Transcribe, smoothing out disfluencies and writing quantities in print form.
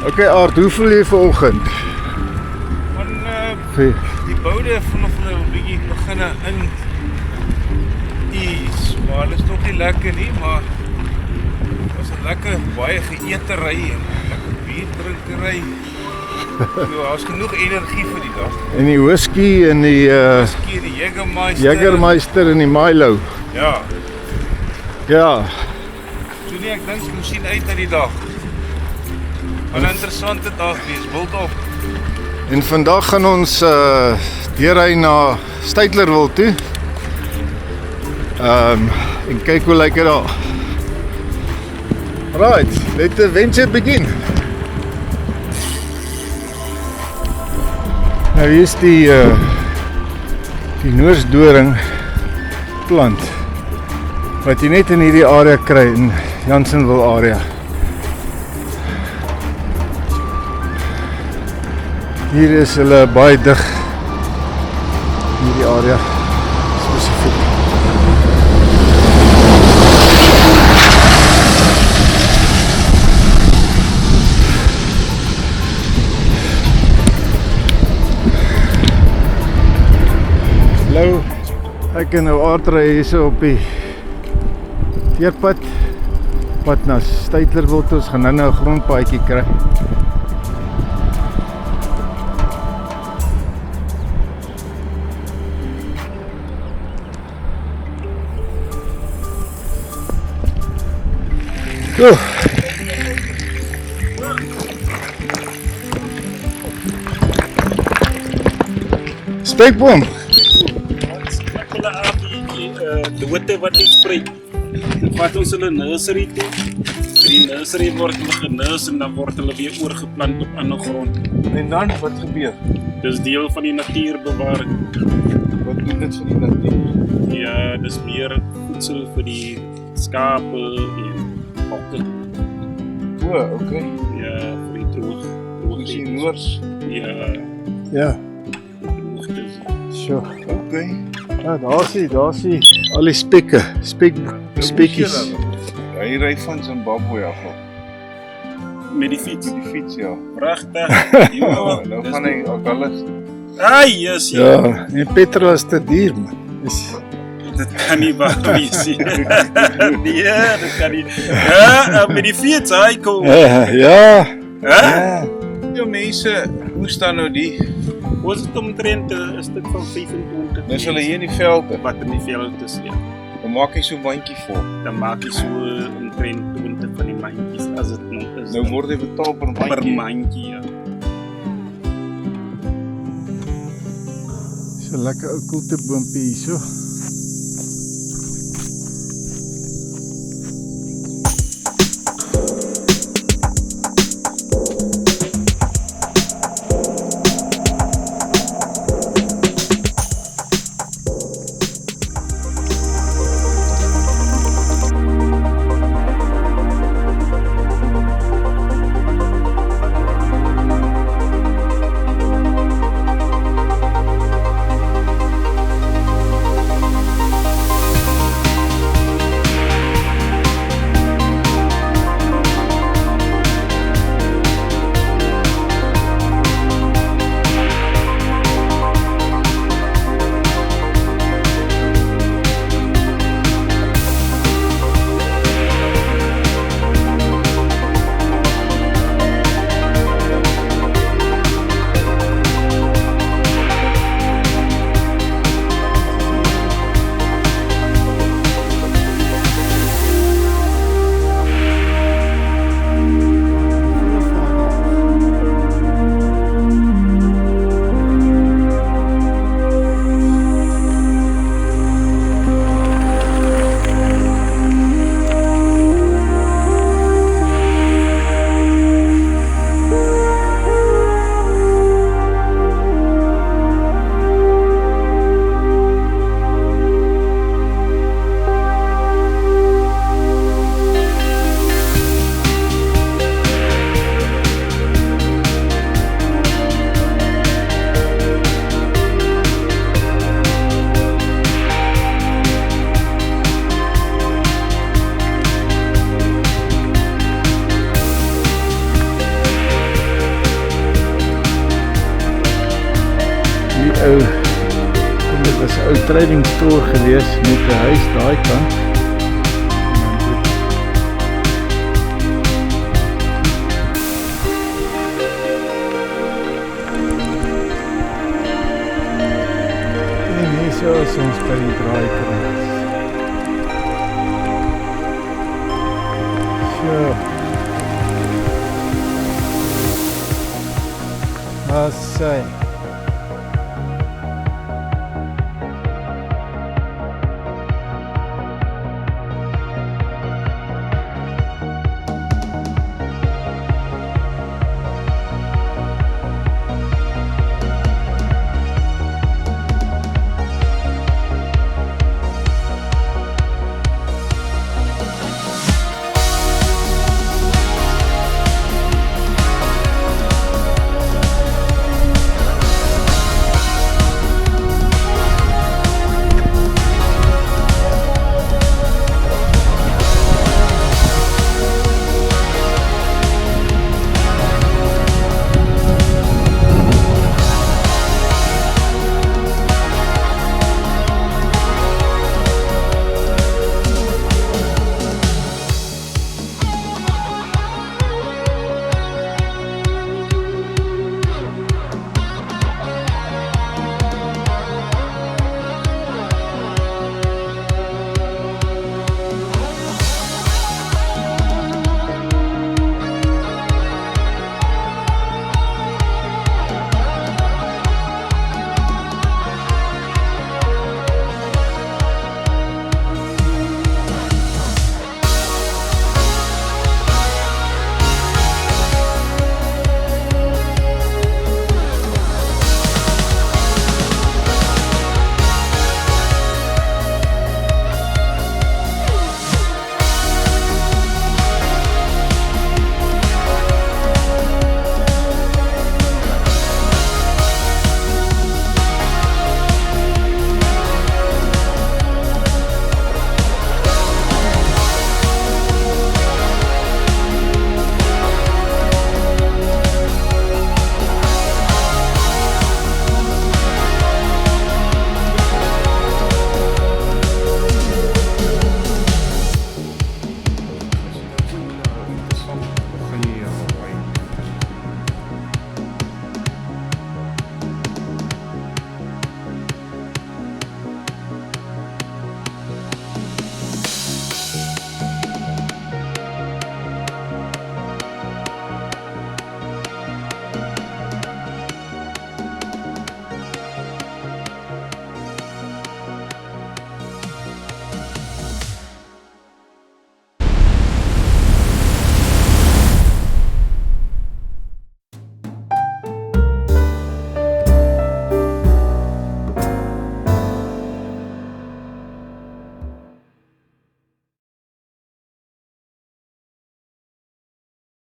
Okay, Aard, hoe voel jy vanoggend? Die boude vanaf hulle 'n bietjie begin in ease, maar hulle is nog nie lekker nie, maar was 'n lekker baie geëtery en lekker bierdrinkery. So, daar's genoeg energie vir die dag. En die whisky en die Whisky, die Jägermeister en die Milo. Ja, Ja, toe nie ek dink ons sien uit na die dag. Wat 'n interessante dag wees, Wildop. en vandag gaan ons deurry na Stytlerwil toe. En kyk hoe lyk dit daar. Right, let the venture begin. Nou hier is die Noorsdoring plant wat jy net in hierdie area kry, in Jansenwil area. Hier is hulle baie dig, hierdie area spesifiek. Hallo, ek kan nou aardry hierso op die teerpad, pad na Stytlerwil toe. Ons gaan nou 'n grondpaadjie kry. Oeh. Spekboom. De witte wat niet spreekt. Dan vat ons hulle nursery toe. Die nursery word hulle genus en dan word hulle weer oorgeplant op ander grond. En dan, wat gebeur? Dis deel van die natuurbewaring. Wat doen dit vir die natuur? Ja, dis meer voedsel vir die skape en bokke. O, okay. Ja, vir die droog. Ons sien noors. Ja, Ja, droogtes. so. Okay. Ja, daar sien al die spekkies. Hy ry van Zimbabwe af. Met die fiets. Met die fiets, ja. Pragtig. Ja, nou gaan hy Agulhas. Ah, yes, ja. Ja, en petrol is te duur, man. Dit kan nie waar wees nie. Nee, dit kan nie. Ja, met die fiets, hy kom. Ja. Hè? Ja, mense, hoe staan nou die? Was het omtrent 'n stuk van 25? Dis hulle hier in die velde. Wat in die veld is, ja. Dan maak hy so 'n mandjie vol. Dan maak jy so omtrent 20 van die mandjies as dit nog is. Nou word hy betaal per per mandjie. mandjie, ja. So lekker ou koelteboompie hierso. ou, dit was 'n ou trading store gewees met 'n huis daai kant. En hier so is ons by die draaikrans. So. That's